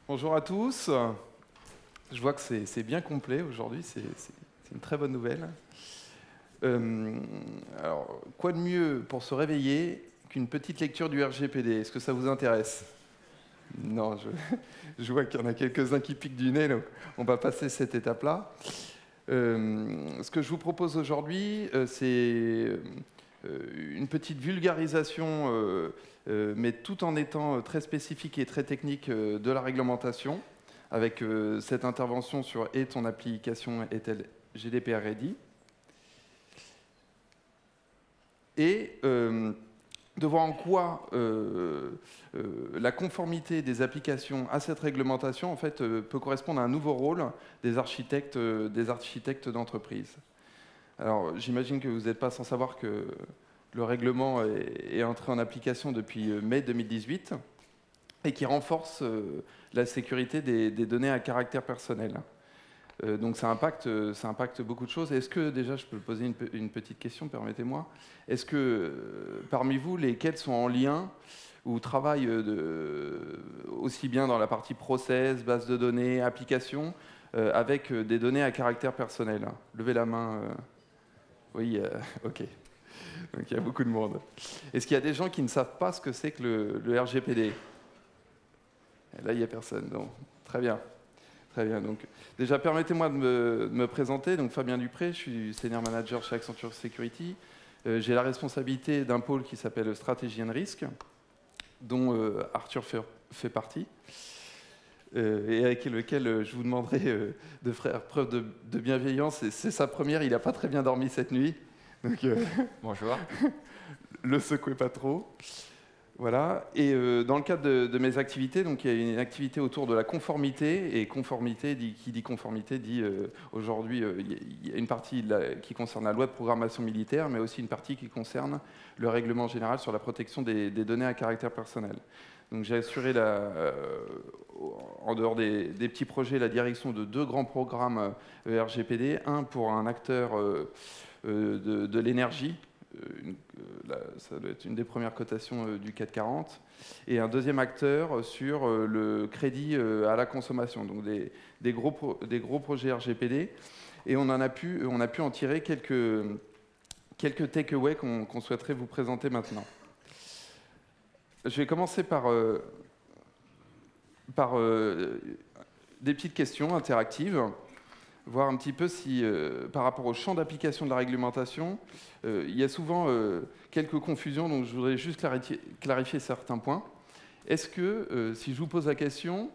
Bonjour à tous. Je vois que c'est bien complet aujourd'hui, c'est une très bonne nouvelle. Alors, quoi de mieux pour se réveiller qu'une petite lecture du RGPD? Est-ce que ça vous intéresse? Non, je vois qu'il y en a quelques-uns qui piquent du nez, donc on va passer cette étape-là. Ce que je vous propose aujourd'hui, c'est une petite vulgarisation, mais tout en étant très spécifique et très technique de la réglementation, avec cette intervention sur « Et ton application est-elle GDPR ready ?» et de voir en quoi la conformité des applications à cette réglementation en fait, peut correspondre à un nouveau rôle des architectes d'entreprise. Alors, j'imagine que vous n'êtes pas sans savoir que le règlement est entré en application depuis mai 2018 et qui renforce la sécurité des données à caractère personnel. Donc ça impacte beaucoup de choses. Est-ce que, déjà, je peux poser une petite question, permettez-moi. Est-ce que, parmi vous, lesquels sont en lien ou travaillent aussi bien dans la partie process, base de données, application, avec des données à caractère personnel? Levez la main. Oui, ok. Donc il y a beaucoup de monde. Est-ce qu'il y a des gens qui ne savent pas ce que c'est que le RGPD? Et là, il n'y a personne. Donc, très bien. Très bien. Donc, déjà, permettez-moi de me présenter. Donc, Fabien Dupré, je suis senior manager chez Accenture Security. J'ai la responsabilité d'un pôle qui s'appelle Stratégie and Risk, dont Arthur fait partie, et avec lequel je vous demanderai de faire preuve de bienveillance. C'est sa première, il n'a pas très bien dormi cette nuit. Donc, bonjour. Le secouez pas trop. Voilà. Et dans le cadre de mes activités, donc, il y a une activité autour de la conformité. Et conformité, qui dit conformité, dit aujourd'hui, il y a une partie qui concerne la loi de programmation militaire, mais aussi une partie qui concerne le règlement général sur la protection des données à caractère personnel. Donc j'ai assuré, en dehors des petits projets, la direction de 2 grands programmes RGPD. Un pour un acteur de l'énergie. Ça doit être une des premières cotations du CAC 40, et un deuxième acteur sur le crédit à la consommation, donc des gros projets RGPD, et on a pu en tirer quelques takeaways qu'on souhaiterait vous présenter maintenant. Je vais commencer par des petites questions interactives, voir un petit peu si, par rapport au champ d'application de la réglementation, il y a souvent quelques confusions, donc je voudrais juste clarifier certains points. Est-ce que, si je vous pose la question,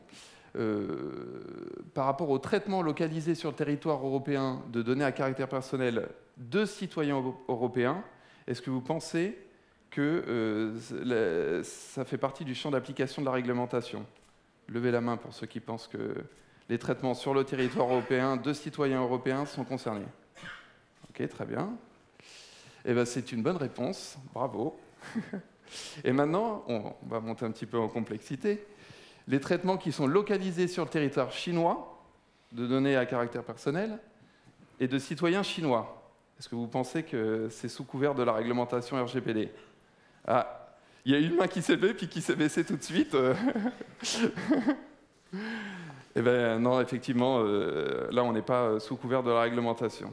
par rapport au traitement localisé sur le territoire européen de données à caractère personnel de citoyens européens, est-ce que vous pensez que ça fait partie du champ d'application de la réglementation? Levez la main pour ceux qui pensent que les traitements sur le territoire européen de citoyens européens sont concernés. Ok, très bien. Eh bien, c'est une bonne réponse. Bravo. Et maintenant, on va monter un petit peu en complexité. Les traitements qui sont localisés sur le territoire chinois de données à caractère personnel et de citoyens chinois, est-ce que vous pensez que c'est sous couvert de la réglementation RGPD? Ah, il y a une main qui s'est levée puis qui s'est baissée tout de suite. Eh bien non, effectivement, là on n'est pas sous couvert de la réglementation.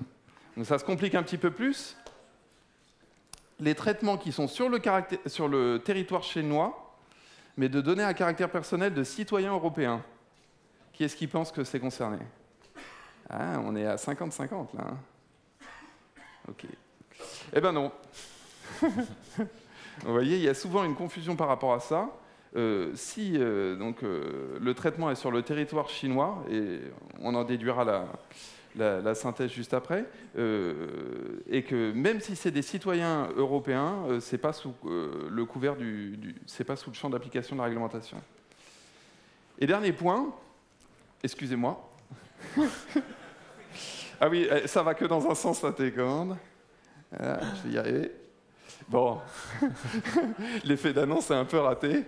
Donc ça se complique un petit peu plus. Les traitements qui sont sur le territoire chinois, mais de données à caractère personnel de citoyens européens, qui est-ce qui pense que c'est concerné? Ah, on est à 50-50 là. Hein. Ok. Eh ben non. Vous voyez, il y a souvent une confusion par rapport à ça. Si le traitement est sur le territoire chinois, et on en déduira la synthèse juste après, et que même si c'est des citoyens européens, c'est pas sous le couvert c'est pas sous le champ d'application de la réglementation. Et dernier point, excusez-moi. Ah oui, ça va que dans un sens la télécommande. Voilà, je vais y arriver. Bon, l'effet d'annonce est un peu raté.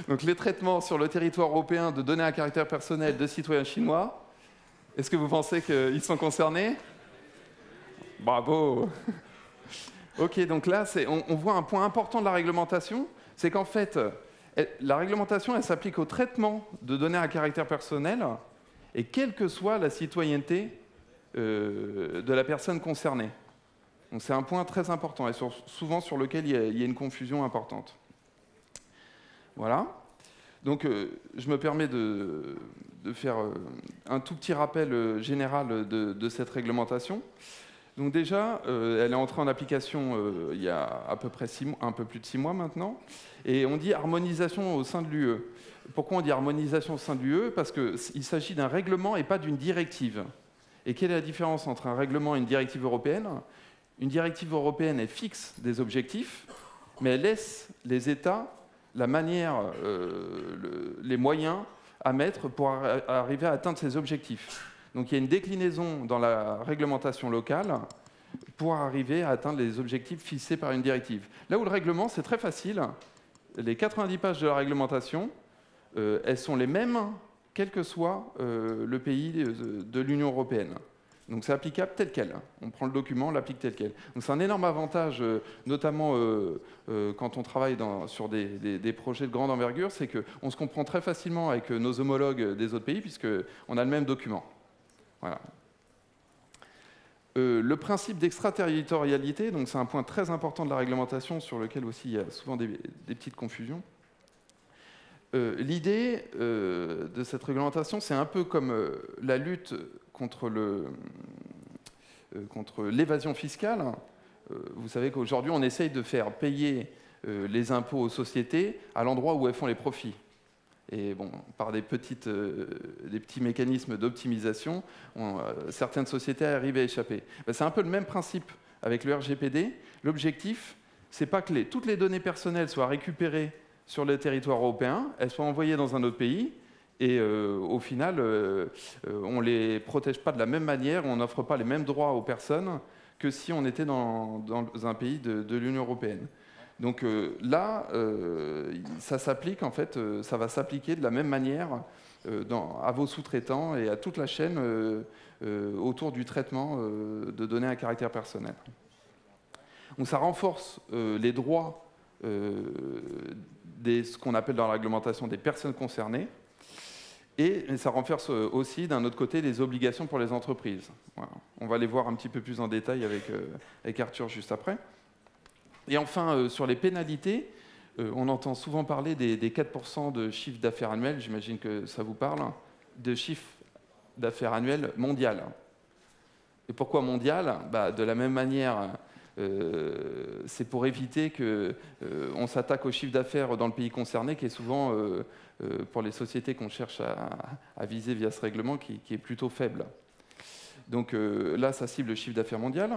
Donc les traitements sur le territoire européen de données à caractère personnel de citoyens chinois, est-ce que vous pensez qu'ils sont concernés? Bravo. Ok, donc là, on voit un point important de la réglementation, c'est qu'en fait, la réglementation, elle s'applique au traitement de données à caractère personnel, et quelle que soit la citoyenneté de la personne concernée. Donc c'est un point très important, et souvent sur lequel il y a une confusion importante. Voilà. Donc je me permets de faire un tout petit rappel général de cette réglementation. Donc déjà, elle est entrée en application il y a à peu près un peu plus de 6 mois maintenant, et on dit harmonisation au sein de l'UE. Pourquoi on dit harmonisation au sein de l'UE? Parce qu'il s'agit d'un règlement et pas d'une directive. Et quelle est la différence entre un règlement et une directive européenne? Une directive européenne, elle fixe des objectifs, mais elle laisse les États la manière, les moyens à mettre pour arriver à atteindre ces objectifs. Donc il y a une déclinaison dans la réglementation locale pour arriver à atteindre les objectifs fixés par une directive. Là où le règlement, c'est très facile. Les 90 pages de la réglementation, elles sont les mêmes, quel que soit le pays de l'Union européenne. Donc c'est applicable tel quel. On prend le document, on l'applique tel quel. Donc c'est un énorme avantage, notamment quand on travaille sur des projets de grande envergure, c'est qu'on se comprend très facilement avec nos homologues des autres pays, puisqu'on a le même document. Voilà. Le principe d'extraterritorialité, donc c'est un point très important de la réglementation sur lequel aussi il y a souvent des petites confusions. L'idée de cette réglementation, c'est un peu comme la lutte contre l'évasion fiscale. Vous savez qu'aujourd'hui, on essaye de faire payer les impôts aux sociétés à l'endroit où elles font les profits. Et bon, par des petits mécanismes d'optimisation, certaines sociétés arrivent à échapper. Ben, c'est un peu le même principe avec le RGPD. L'objectif, c'est pas que toutes les données personnelles soient récupérées sur le territoire européen, elles soient envoyées dans un autre pays, et au final, on ne les protège pas de la même manière, on n'offre pas les mêmes droits aux personnes que si on était dans un pays de l'Union européenne. Donc là, ça s'applique, en fait, ça va s'appliquer de la même manière à vos sous-traitants et à toute la chaîne autour du traitement de données à caractère personnel. Donc ça renforce les droits ce qu'on appelle dans la réglementation des personnes concernées, et ça renforce aussi, d'un autre côté, les obligations pour les entreprises. Voilà. On va les voir un petit peu plus en détail avec Arthur juste après. Et enfin, sur les pénalités, on entend souvent parler des 4% de chiffre d'affaires annuel, j'imagine que ça vous parle, de chiffre d'affaires annuel mondial. Et pourquoi mondial? De la même manière, c'est pour éviter qu'on s'attaque au chiffre d'affaires dans le pays concerné, qui est souvent, pour les sociétés qu'on cherche à viser via ce règlement, qui est plutôt faible. Donc là, ça cible le chiffre d'affaires mondial.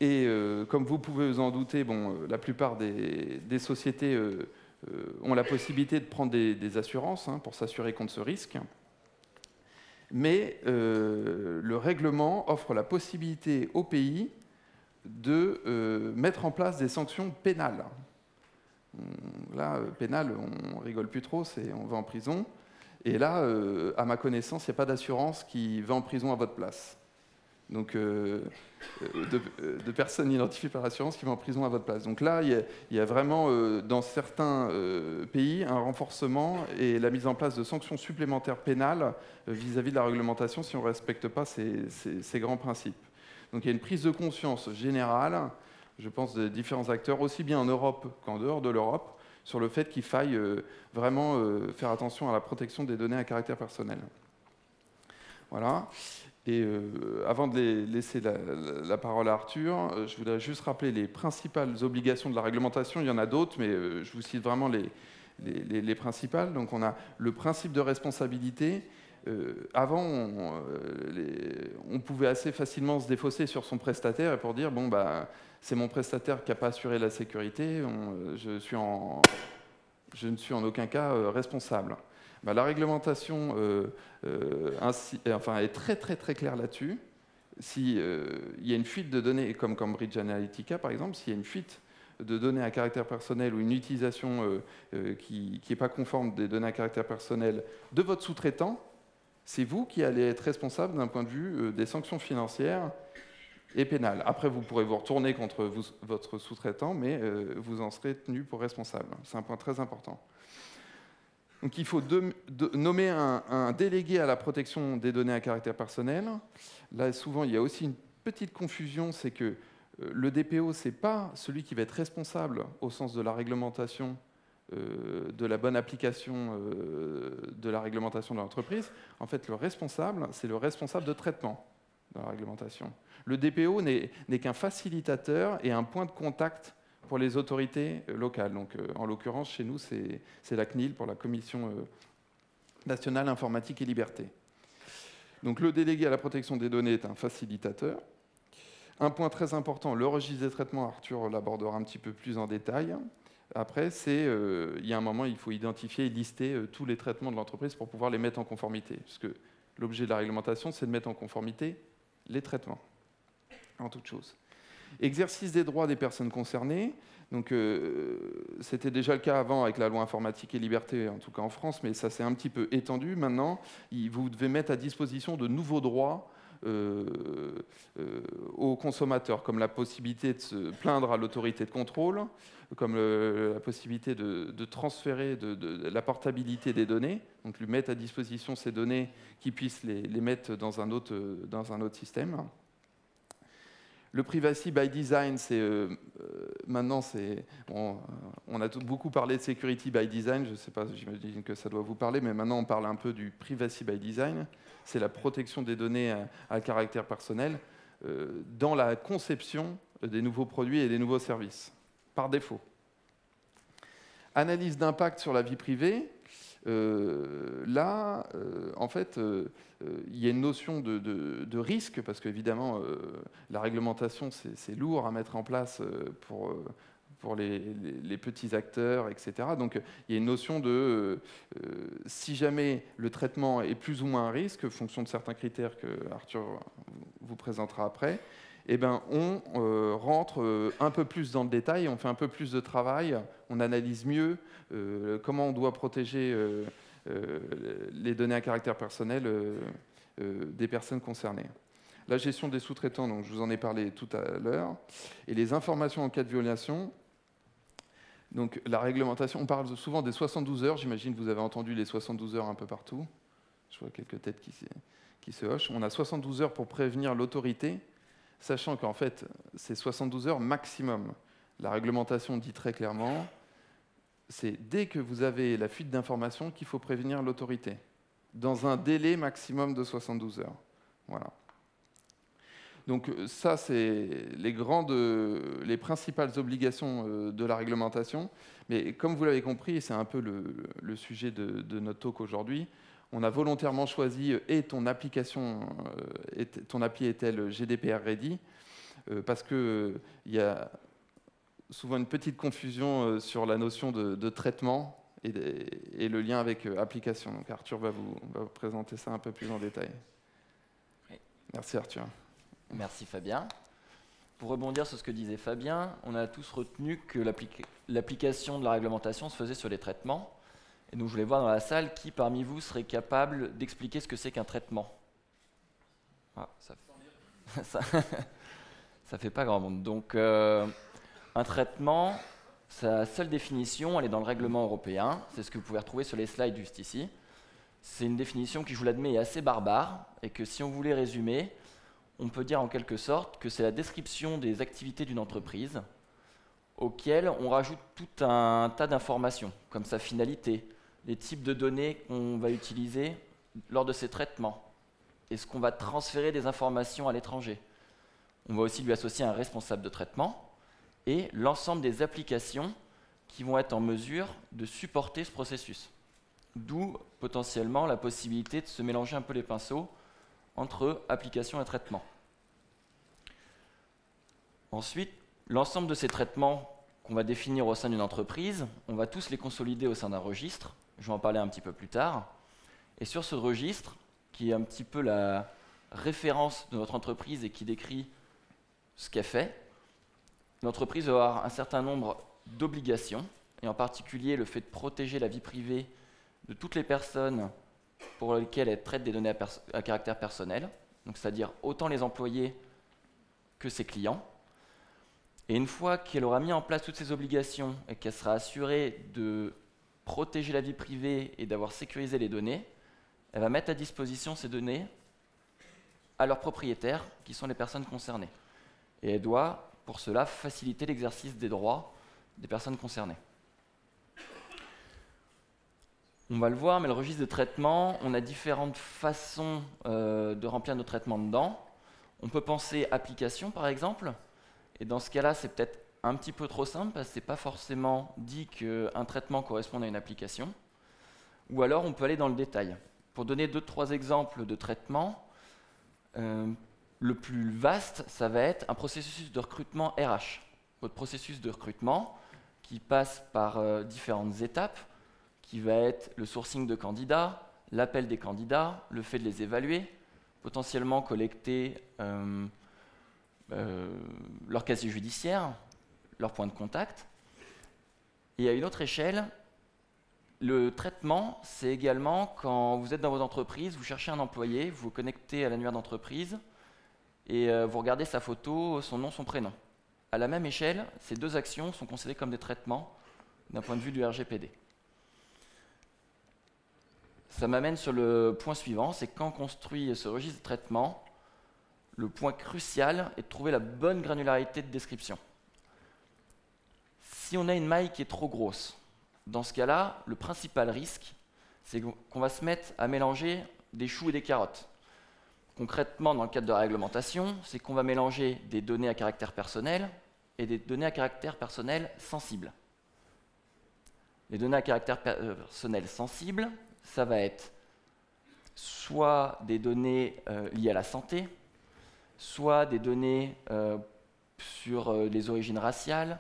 Et comme vous pouvez vous en douter, la plupart des sociétés ont la possibilité de prendre des assurances pour s'assurer contre ce risque. Mais le règlement offre la possibilité au pays de mettre en place des sanctions pénales. Là, pénales, on rigole plus trop, on va en prison. Et là, à ma connaissance, il n'y a pas d'assurance qui va en prison à votre place. Donc, de personnes identifiées par l'assurance qui vont en prison à votre place. Donc là, il y a vraiment, dans certains pays, un renforcement et la mise en place de sanctions supplémentaires pénales vis-à-vis de la réglementation si on ne respecte pas ces grands principes. Donc il y a une prise de conscience générale, je pense, des différents acteurs, aussi bien en Europe qu'en dehors de l'Europe, sur le fait qu'il faille vraiment faire attention à la protection des données à caractère personnel. Voilà. Et avant de laisser la parole à Arthur, je voudrais juste rappeler les principales obligations de la réglementation. Il y en a d'autres, mais je vous cite vraiment les principales. Donc on a le principe de responsabilité. Avant, on pouvait assez facilement se défausser sur son prestataire pour dire bon, c'est mon prestataire qui n'a pas assuré la sécurité, je ne suis en aucun cas responsable. La réglementation est très très très claire là-dessus. S'il y a une fuite de données, comme Cambridge Analytica par exemple, s'il y a une fuite de données à caractère personnel ou une utilisation qui n'est pas conforme des données à caractère personnel de votre sous-traitant, c'est vous qui allez être responsable d'un point de vue des sanctions financières et pénale. Après, vous pourrez vous retourner contre votre sous-traitant, mais vous en serez tenu pour responsable. C'est un point très important. Donc il faut nommer un délégué à la protection des données à caractère personnel. Là, souvent, il y a aussi une petite confusion, c'est que le DPO, ce n'est pas celui qui va être responsable au sens de la réglementation, de la bonne application de la réglementation de l'entreprise. En fait, le responsable, c'est le responsable de traitement dans la réglementation. Le DPO n'est qu'un facilitateur et un point de contact pour les autorités locales. Donc, en l'occurrence, chez nous, c'est la CNIL, pour la Commission nationale informatique et liberté. Donc, le délégué à la protection des données est un facilitateur. Un point très important, le registre des traitements, Arthur l'abordera un petit peu plus en détail. Après, il y a un moment, il faut identifier et lister tous les traitements de l'entreprise pour pouvoir les mettre en conformité. Puisque l'objet de la réglementation, c'est de mettre en conformité les traitements, en toute chose. Exercice des droits des personnes concernées. Donc, c'était déjà le cas avant avec la loi informatique et liberté, en tout cas en France, mais ça s'est un petit peu étendu. Maintenant, vous devez mettre à disposition de nouveaux droits aux consommateurs, comme la possibilité de se plaindre à l'autorité de contrôle, comme la possibilité de transférer de la portabilité des données, donc lui mettre à disposition ces données qui puissent les mettre dans un autre système. Le privacy by design, maintenant, on a beaucoup parlé de security by design, je ne sais pas, j'imagine que ça doit vous parler, mais maintenant on parle un peu du privacy by design. C'est la protection des données à caractère personnel dans la conception des nouveaux produits et des nouveaux services, par défaut. Analyse d'impact sur la vie privée. Là, en fait, il y a une notion de risque, parce qu'évidemment, la réglementation, c'est lourd à mettre en place pour les petits acteurs, etc. Donc, il y a une notion de si jamais le traitement est plus ou moins un risque, fonction de certains critères que Arthur vous présentera après, eh ben, on rentre un peu plus dans le détail, on fait un peu plus de travail, on analyse mieux comment on doit protéger les données à caractère personnel des personnes concernées. La gestion des sous-traitants, donc je vous en ai parlé tout à l'heure, et les informations en cas de violation. Donc la réglementation, on parle souvent des 72 heures, j'imagine que vous avez entendu les 72 heures un peu partout. Je vois quelques têtes qui se hochent. On a 72 heures pour prévenir l'autorité, sachant qu'en fait, c'est 72 heures maximum. La réglementation dit très clairement, c'est dès que vous avez la fuite d'informations qu'il faut prévenir l'autorité, dans un délai maximum de 72 heures. Voilà. Donc ça, c'est les principales obligations de la réglementation. Mais comme vous l'avez compris, et c'est un peu le sujet de notre talk aujourd'hui, on a volontairement choisi « et ton application, ton appli est-elle GDPR ready ?» parce qu'il y a souvent une petite confusion sur la notion de traitement et le lien avec application. Donc Arthur va vous présenter ça un peu plus en détail. Oui. Merci Arthur. Merci Fabien. Pour rebondir sur ce que disait Fabien, on a tous retenu que l'application de la réglementation se faisait sur les traitements. Et donc je voulais voir dans la salle qui parmi vous serait capable d'expliquer ce que c'est qu'un traitement. Ah, ça fait pas grand monde. Donc un traitement, sa seule définition, elle est dans le règlement européen. C'est ce que vous pouvez retrouver sur les slides juste ici. C'est une définition qui, je vous l'admets, est assez barbare et que si on voulait résumer, on peut dire en quelque sorte que c'est la description des activités d'une entreprise auxquelles on rajoute tout un tas d'informations, comme sa finalité, les types de données qu'on va utiliser lors de ces traitements, est-ce qu'on va transférer des informations à l'étranger. On va aussi lui associer un responsable de traitement et l'ensemble des applications qui vont être en mesure de supporter ce processus. D'où potentiellement la possibilité de se mélanger un peu les pinceaux entre application et traitement. Ensuite, l'ensemble de ces traitements qu'on va définir au sein d'une entreprise, on va tous les consolider au sein d'un registre. Je vais en parler un petit peu plus tard. Et sur ce registre, qui est un petit peu la référence de notre entreprise et qui décrit ce qu'elle fait, l'entreprise va avoir un certain nombre d'obligations, et en particulier le fait de protéger la vie privée de toutes les personnes pour lesquelles elle traite des données à caractère personnel, donc c'est-à-dire autant les employés que ses clients. Et une fois qu'elle aura mis en place toutes ces obligations et qu'elle sera assurée de protéger la vie privée et d'avoir sécurisé les données, elle va mettre à disposition ces données à leurs propriétaires, qui sont les personnes concernées. Et elle doit, pour cela, faciliter l'exercice des droits des personnes concernées. On va le voir, mais le registre de traitement, on a différentes façons de remplir nos traitements dedans. On peut penser application, par exemple, et dans ce cas-là, c'est peut-être un petit peu trop simple, parce que ce n'est pas forcément dit qu'un traitement corresponde à une application. Ou alors, on peut aller dans le détail. Pour donner 2-3 exemples de traitements, le plus vaste, ça va être un processus de recrutement RH. Votre processus de recrutement, qui passe par différentes étapes, qui va être le sourcing de candidats, l'appel des candidats, le fait de les évaluer, potentiellement collecter leur casier judiciaire, leur point de contact. Et à une autre échelle, le traitement, c'est également quand vous êtes dans votre entreprise, vous cherchez un employé, vous vous connectez à l'annuaire d'entreprise et vous regardez sa photo, son nom, son prénom. À la même échelle, ces deux actions sont considérées comme des traitements d'un point de vue du RGPD. Ça m'amène sur le point suivant, c'est quand on construit ce registre de traitement, le point crucial est de trouver la bonne granularité de description. Si on a une maille qui est trop grosse, dans ce cas-là, le principal risque, c'est qu'on va se mettre à mélanger des choux et des carottes. Concrètement, dans le cadre de la réglementation, c'est qu'on va mélanger des données à caractère personnel et des données à caractère personnel sensible. Les données à caractère personnel sensible, ça va être soit des données liées à la santé, soit des données sur les origines raciales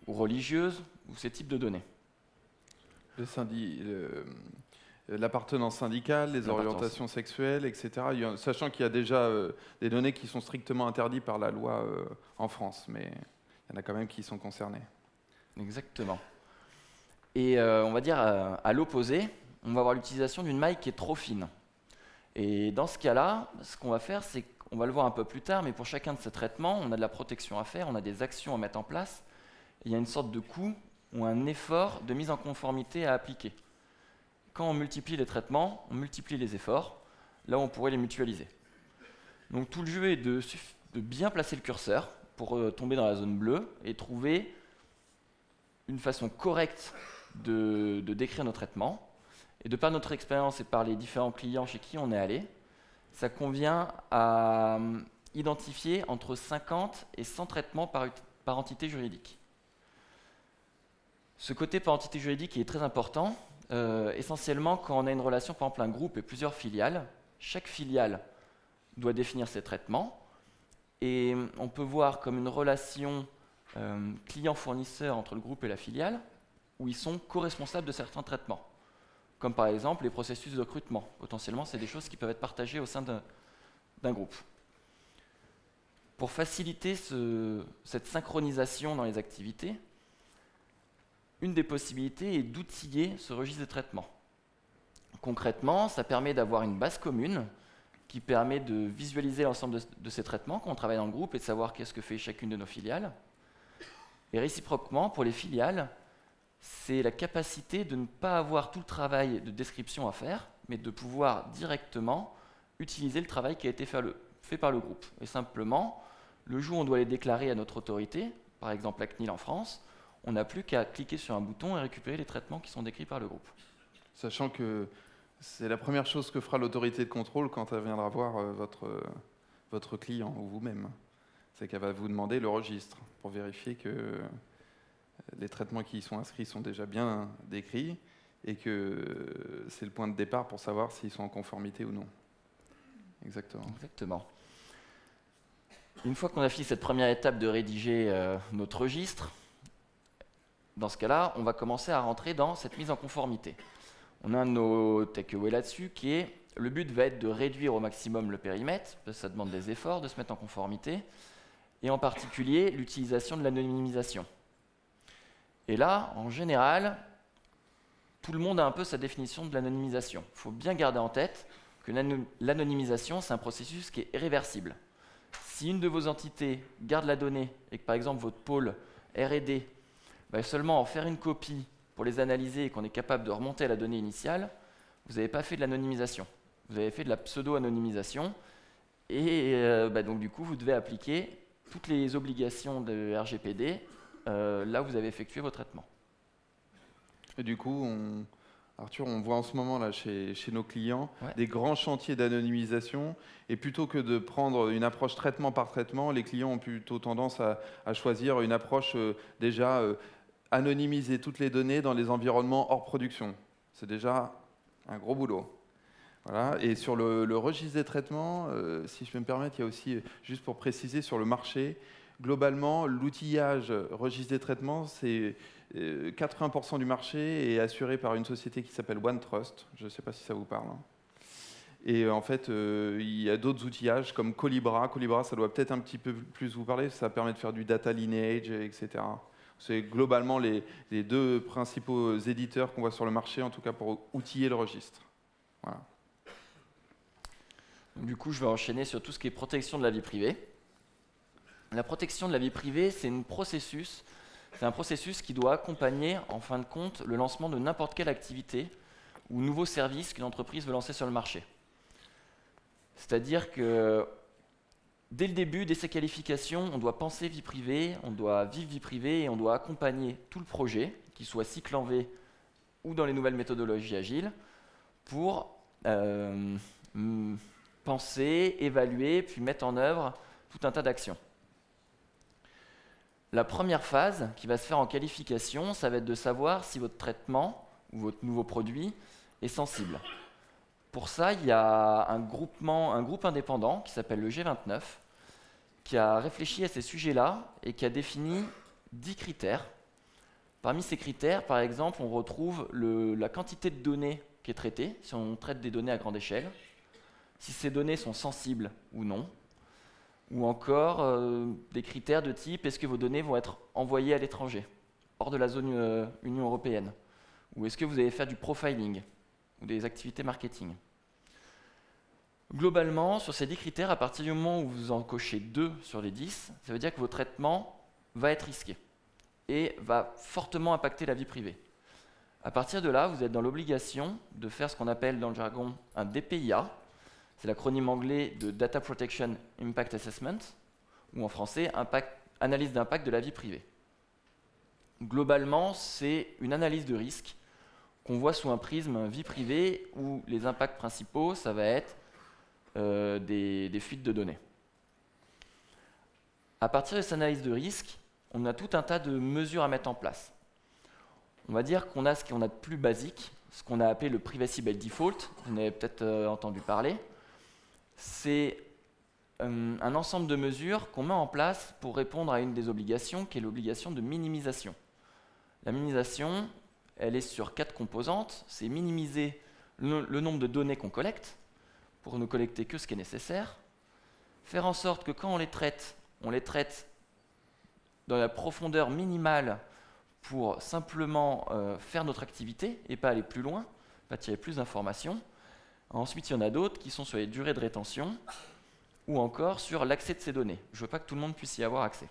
ou religieuses, ou ces types de données. L'appartenance syndicale, les orientations sexuelles, etc. Sachant qu'il y a déjà des données qui sont strictement interdites par la loi en France, mais il y en a quand même qui sont concernées. Exactement. Et on va dire à l'opposé, on va avoir l'utilisation d'une maille qui est trop fine. Et dans ce cas-là, ce qu'on va faire, c'est qu'on va le voir un peu plus tard, mais pour chacun de ces traitements, on a de la protection à faire, on a des actions à mettre en place, et il y a une sorte de coût ou un effort de mise en conformité à appliquer. Quand on multiplie les traitements, on multiplie les efforts, là où on pourrait les mutualiser. Donc tout le jeu est de bien placer le curseur pour tomber dans la zone bleue et trouver une façon correcte de décrire nos traitements. Et de par notre expérience et par les différents clients chez qui on est allé, ça convient à identifier entre 50 et 100 traitements par entité juridique. Ce côté par entité juridique est très important, essentiellement quand on a une relation, par exemple un groupe et plusieurs filiales. Chaque filiale doit définir ses traitements et on peut voir comme une relation client-fournisseur entre le groupe et la filiale où ils sont co-responsables de certains traitements. Comme par exemple les processus de recrutement. Potentiellement, c'est des choses qui peuvent être partagées au sein d'un groupe. Pour faciliter cette synchronisation dans les activités, une des possibilités est d'outiller ce registre de traitement. Concrètement, ça permet d'avoir une base commune qui permet de visualiser l'ensemble de ces traitements quand on travaille dans le groupe et de savoir qu'est-ce que fait chacune de nos filiales. Et réciproquement, pour les filiales, c'est la capacité de ne pas avoir tout le travail de description à faire, mais de pouvoir directement utiliser le travail qui a été fait par le groupe. Et simplement, le jour où on doit les déclarer à notre autorité, par exemple la CNIL en France, on n'a plus qu'à cliquer sur un bouton et récupérer les traitements qui sont décrits par le groupe. Sachant que c'est la première chose que fera l'autorité de contrôle quand elle viendra voir votre client ou vous-même. C'est qu'elle va vous demander le registre pour vérifier que les traitements qui y sont inscrits sont déjà bien décrits et que c'est le point de départ pour savoir s'ils sont en conformité ou non. Exactement. Exactement. Une fois qu'on a fini cette première étape de rédiger notre registre, dans ce cas-là, on va commencer à rentrer dans cette mise en conformité. On a un de nos takeaways là-dessus qui est, le but va être de réduire au maximum le périmètre, parce que ça demande des efforts de se mettre en conformité, et en particulier l'utilisation de l'anonymisation. Et là, en général, tout le monde a un peu sa définition de l'anonymisation. Il faut bien garder en tête que l'anonymisation, c'est un processus qui est irréversible. Si une de vos entités garde la donnée et que par exemple votre pôle R&D va seulement en faire une copie pour les analyser et qu'on est capable de remonter à la donnée initiale, vous n'avez pas fait de l'anonymisation. Vous avez fait de la pseudo-anonymisation et donc du coup vous devez appliquer toutes les obligations de RGPD là où vous avez effectué vos traitements. Et du coup, Arthur, on voit en ce moment là chez nos clients Ouais. des grands chantiers d'anonymisation, et plutôt que de prendre une approche traitement par traitement, les clients ont plutôt tendance à choisir une approche déjà anonymiser toutes les données dans les environnements hors production. C'est déjà un gros boulot. Voilà. Et sur le registre des traitements, si je peux me permettre, il y a aussi, juste pour préciser, sur le marché, globalement, l'outillage registre des traitements, c'est 80% du marché est assuré par une société qui s'appelle OneTrust. Je ne sais pas si ça vous parle. Et en fait, il y a d'autres outillages comme Colibra. Colibra, ça doit peut-être un petit peu plus vous parler. Ça permet de faire du data lineage, etc. C'est globalement les deux principaux éditeurs qu'on voit sur le marché, en tout cas pour outiller le registre. Voilà. Du coup, je vais enchaîner sur tout ce qui est protection de la vie privée. La protection de la vie privée, c'est un processus qui doit accompagner, en fin de compte, le lancement de n'importe quelle activité ou nouveau service qu'une entreprise veut lancer sur le marché. C'est-à-dire que dès le début, dès ses qualifications, on doit penser vie privée, on doit vivre vie privée et on doit accompagner tout le projet, qu'il soit cycle en V ou dans les nouvelles méthodologies agiles, pour penser, évaluer, puis mettre en œuvre tout un tas d'actions. La première phase qui va se faire en qualification, ça va être de savoir si votre traitement ou votre nouveau produit est sensible. Pour ça, il y a un groupe indépendant qui s'appelle le G29 qui a réfléchi à ces sujets-là et qui a défini 10 critères. Parmi ces critères, par exemple, on retrouve la quantité de données qui est traitée, si on traite des données à grande échelle, si ces données sont sensibles ou non, ou encore des critères de type est-ce que vos données vont être envoyées à l'étranger, hors de la zone Union européenne, ou est-ce que vous allez faire du profiling ou des activités marketing. Globalement, sur ces 10 critères, à partir du moment où vous en cochez 2 sur les 10, ça veut dire que votre traitement va être risqué et va fortement impacter la vie privée. À partir de là, vous êtes dans l'obligation de faire ce qu'on appelle dans le jargon un DPIA, c'est l'acronyme anglais de Data Protection Impact Assessment, ou en français, analyse d'impact de la vie privée. Globalement, c'est une analyse de risque qu'on voit sous un prisme vie privée où les impacts principaux, ça va être des fuites de données. À partir de cette analyse de risque, on a tout un tas de mesures à mettre en place. On va dire qu'on a ce qu'on a de plus basique, ce qu'on a appelé le Privacy by Default, vous en avez peut-être entendu parler. C'est un ensemble de mesures qu'on met en place pour répondre à une des obligations, qui est l'obligation de minimisation. La minimisation, elle est sur 4 composantes. C'est minimiser le nombre de données qu'on collecte, pour ne collecter que ce qui est nécessaire. Faire en sorte que quand on les traite dans la profondeur minimale pour simplement faire notre activité et pas aller plus loin, pas tirer plus d'informations. Ensuite, il y en a d'autres qui sont sur les durées de rétention ou encore sur l'accès de ces données. Je ne veux pas que tout le monde puisse y avoir accès.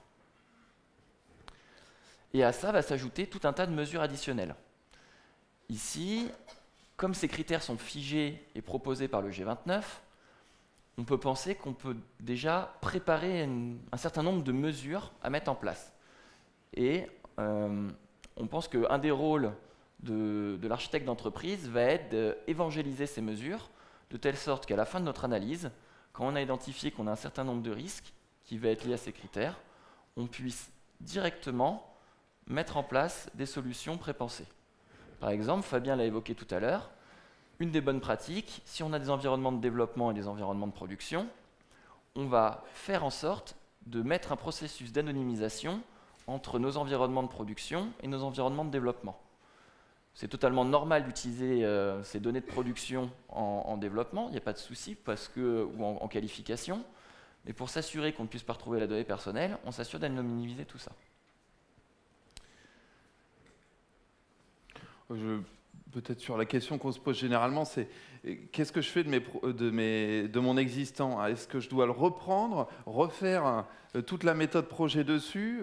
Et à ça va s'ajouter tout un tas de mesures additionnelles. Ici, comme ces critères sont figés et proposés par le G29, on peut penser qu'on peut déjà préparer un certain nombre de mesures à mettre en place. Et on pense qu'un des rôles de l'architecte d'entreprise va être d'évangéliser ces mesures, de telle sorte qu'à la fin de notre analyse, quand on a identifié qu'on a un certain nombre de risques qui va être lié à ces critères, on puisse directement mettre en place des solutions prépensées. Par exemple, Fabien l'a évoqué tout à l'heure, une des bonnes pratiques, si on a des environnements de développement et des environnements de production, on va faire en sorte de mettre un processus d'anonymisation entre nos environnements de production et nos environnements de développement. C'est totalement normal d'utiliser ces données de production en développement, il n'y a pas de souci, ou en qualification, mais pour s'assurer qu'on ne puisse pas retrouver la donnée personnelle, on s'assure d'anonymiser tout ça. peut-être sur la question qu'on se pose généralement, c'est qu'est-ce que je fais de mon existant? Est-ce que je dois le reprendre, refaire toute la méthode projet dessus?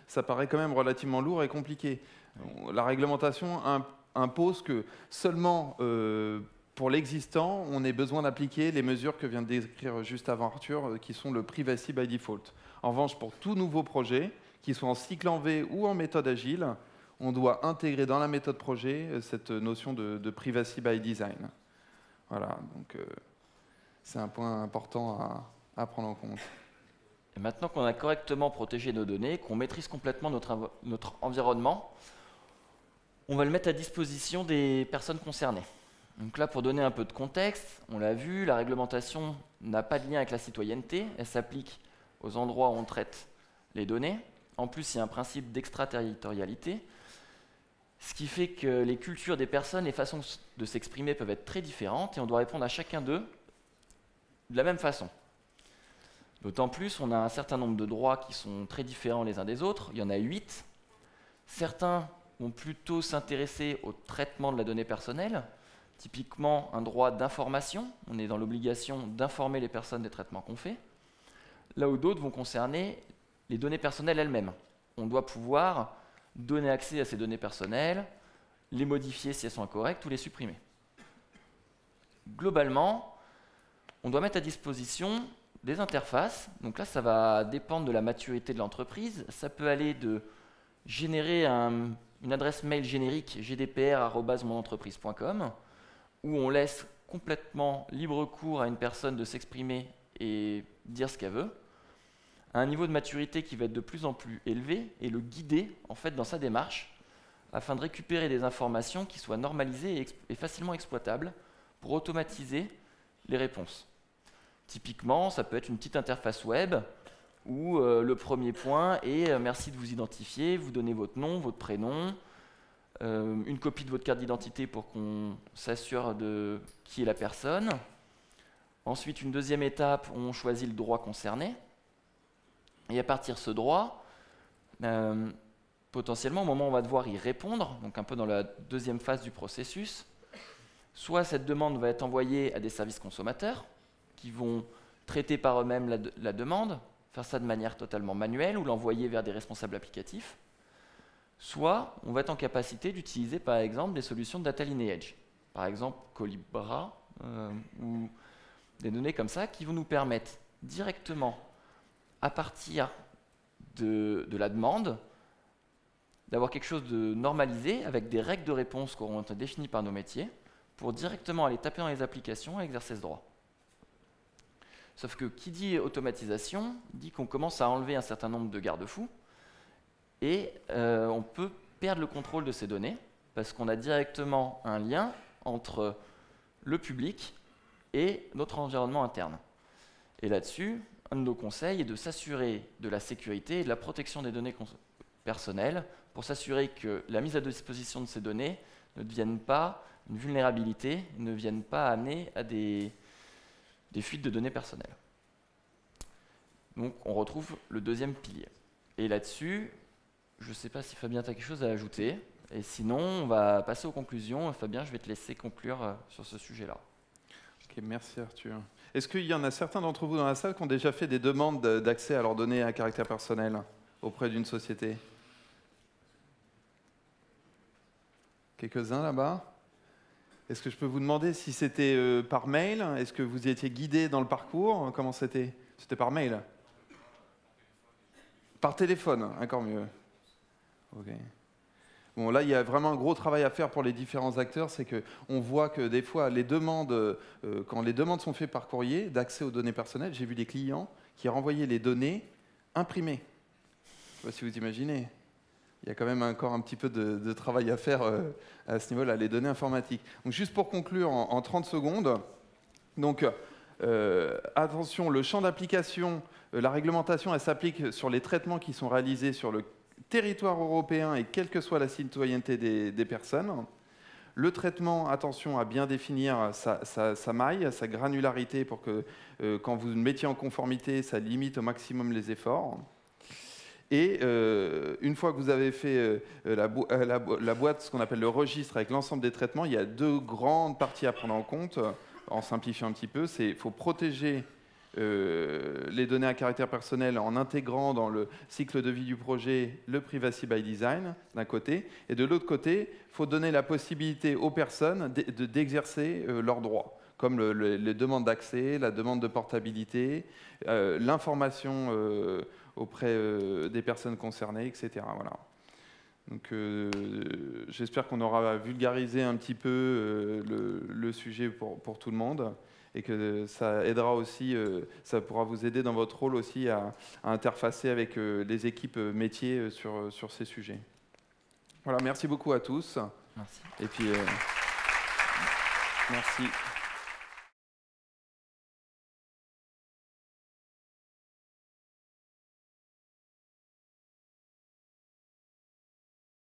Ça paraît quand même relativement lourd et compliqué. La réglementation impose que seulement pour l'existant, on ait besoin d'appliquer les mesures que vient de décrire juste avant Arthur, qui sont le privacy by default. En revanche, pour tout nouveau projet, qu'il soit en cycle en V ou en méthode agile, on doit intégrer dans la méthode projet cette notion de privacy by design. Voilà, donc c'est un point important à prendre en compte. Et maintenant qu'on a correctement protégé nos données, qu'on maîtrise complètement notre environnement, on va le mettre à disposition des personnes concernées. Donc là, pour donner un peu de contexte, on l'a vu, la réglementation n'a pas de lien avec la citoyenneté, elle s'applique aux endroits où on traite les données. En plus, il y a un principe d'extraterritorialité, ce qui fait que les cultures des personnes, les façons de s'exprimer peuvent être très différentes et on doit répondre à chacun d'eux de la même façon. D'autant plus, on a un certain nombre de droits qui sont très différents les uns des autres. Il y en a 8. Certains vont plutôt s'intéresser au traitement de la donnée personnelle. Typiquement, un droit d'information. On est dans l'obligation d'informer les personnes des traitements qu'on fait. Là où d'autres vont concerner les données personnelles elles-mêmes. On doit pouvoir donner accès à ces données personnelles, les modifier si elles sont incorrectes ou les supprimer. Globalement, on doit mettre à disposition des interfaces. Donc là, ça va dépendre de la maturité de l'entreprise. Ça peut aller de générer une adresse mail générique gdpr@monentreprise.com où on laisse complètement libre cours à une personne de s'exprimer et dire ce qu'elle veut, à un niveau de maturité qui va être de plus en plus élevé et le guider en fait dans sa démarche afin de récupérer des informations qui soient normalisées et facilement exploitables pour automatiser les réponses. Typiquement, ça peut être une petite interface web où le premier point est merci de vous identifier, vous donnez votre nom, votre prénom, une copie de votre carte d'identité pour qu'on s'assure de qui est la personne. Ensuite, une deuxième étape, on choisit le droit concerné. Et à partir de ce droit, potentiellement, au moment où on va devoir y répondre, donc un peu dans la deuxième phase du processus, soit cette demande va être envoyée à des services consommateurs qui vont traiter par eux-mêmes la demande, faire ça de manière totalement manuelle ou l'envoyer vers des responsables applicatifs, soit on va être en capacité d'utiliser par exemple des solutions de data lineage, par exemple Collibra ou des données comme ça qui vont nous permettre directement à partir de la demande, d'avoir quelque chose de normalisé avec des règles de réponse qui auront été définies par nos métiers pour directement aller taper dans les applications et exercer ce droit. Sauf que qui dit automatisation dit qu'on commence à enlever un certain nombre de garde-fous et on peut perdre le contrôle de ces données parce qu'on a directement un lien entre le public et notre environnement interne. Et là-dessus, un de nos conseils est de s'assurer de la sécurité et de la protection des données personnelles pour s'assurer que la mise à disposition de ces données ne devienne pas une vulnérabilité, ne vienne pas amener à des fuites de données personnelles. Donc on retrouve le deuxième pilier. Et là-dessus, je ne sais pas si Fabien, tu as quelque chose à ajouter. Et sinon, on va passer aux conclusions. Fabien, je vais te laisser conclure sur ce sujet-là. Ok, merci Arthur. Est-ce qu'il y en a certains d'entre vous dans la salle qui ont déjà fait des demandes d'accès à leurs données à caractère personnel auprès d'une société? Quelques-uns là-bas? Est-ce que je peux vous demander si c'était par mail? Est-ce que vous y étiez guidé dans le parcours? Comment c'était? C'était par mail? Par téléphone, encore mieux. Ok. Bon, là, il y a vraiment un gros travail à faire pour les différents acteurs, c'est qu'on voit que des fois, les demandes, quand les demandes sont faites par courrier d'accès aux données personnelles, j'ai vu des clients qui renvoyaient les données imprimées. Je ne sais pas si vous imaginez. Il y a quand même encore un petit peu de travail à faire à ce niveau-là, les données informatiques. Donc, juste pour conclure en 30 secondes, donc, attention, le champ d'application, la réglementation, elle s'applique sur les traitements qui sont réalisés sur le territoire européen et quelle que soit la citoyenneté des personnes. Le traitement, attention à bien définir sa maille, sa granularité pour que quand vous mettiez en conformité, ça limite au maximum les efforts. Et une fois que vous avez fait la boîte, ce qu'on appelle le registre avec l'ensemble des traitements, il y a 2 grandes parties à prendre en compte, en simplifiant un petit peu. Il faut protéger les données à caractère personnel en intégrant dans le cycle de vie du projet le privacy by design d'un côté, et de l'autre côté, il faut donner la possibilité aux personnes d'exercer leurs droits, comme les demandes d'accès, la demande de portabilité, l'information auprès des personnes concernées, etc. Voilà. Donc, j'espère qu'on aura vulgarisé un petit peu le sujet pour tout le monde, et que ça aidera aussi, ça pourra vous aider dans votre rôle aussi à interfacer avec les équipes métiers sur ces sujets. Voilà, merci beaucoup à tous. Merci. Et puis, merci.